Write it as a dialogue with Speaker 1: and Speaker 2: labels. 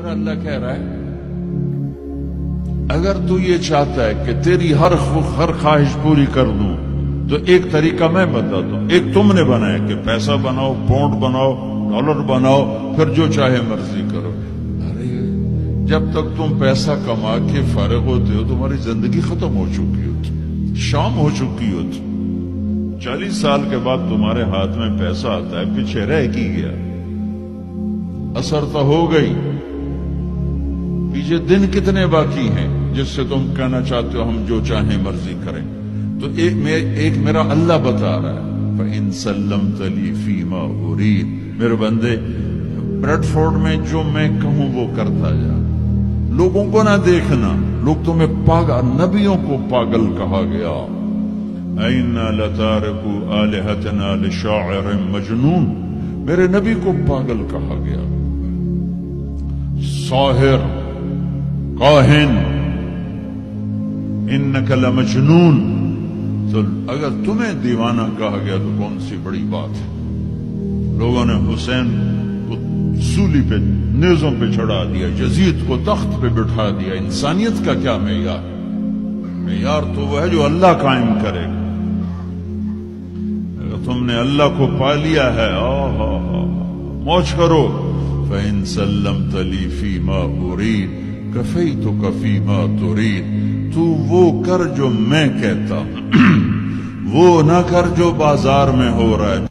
Speaker 1: میرا اللہ کہہ رہا ہے اگر تو یہ چاہتا ہے کہ تیری ہر خواہش پوری کر دوں تو ایک طریقہ میں بتاتا ہوں. ایک تم نے بنایا کہ پیسہ بناؤ، پاؤنڈ بناؤ، ڈالر بناؤ، پھر جو چاہے مرضی کرو. ارے جب تک تم پیسہ کما کے فارغ ہوتے ہو تمہاری زندگی ختم ہو چکی ہوتی، شام ہو چکی ہوتی. 40 سال کے بعد تمہارے ہاتھ میں پیسہ آتا ہے، پیچھے رہ کی گیا، اثر تو ہو گئی. پیچھے دن کتنے باقی ہیں جس سے تم کہنا چاہتے ہو ہم جو چاہیں مرضی کریں. تو ایک میرا اللہ بتا رہا ہے فَإِن سَلَّمْتَ لِي فِي مَا أُرِيدُ. میرے بندے بریڈ فورڈ میں جو میں کہوں وہ کرتا جا. لوگوں کو نہ دیکھنا، لوگ تمہیں پاگل، نبیوں کو پاگل کہا گیا. اَإِنَّا لَتَارِكُو آلِهَتِنَا لِشَاعِرٍ مَجْنُونٍ. میرے نبی کو پاگل کہا گیا، ساحر، کاہن، انک لمجنون. تو اگر تمہیں دیوانہ کہا گیا تو کون سی بڑی بات ہے. لوگوں نے حسین کو سولی پہ، نیزوں پہ چڑھا دیا، یزید کو تخت پہ بٹھا دیا. انسانیت کا کیا معیار؟ معیار تو وہ ہے جو اللہ قائم کرے گا. اگر تم نے اللہ کو پا لیا ہے موج کرو. فَإِن سَلَّمْتَ لِي فِي مَا أُرِيدُ كَفَيْتُكَ فِي مَا تُرِيدُ. تو وہ کر جو میں کہتا ہوں، وہ نہ کر جو بازار میں ہو رہا ہے.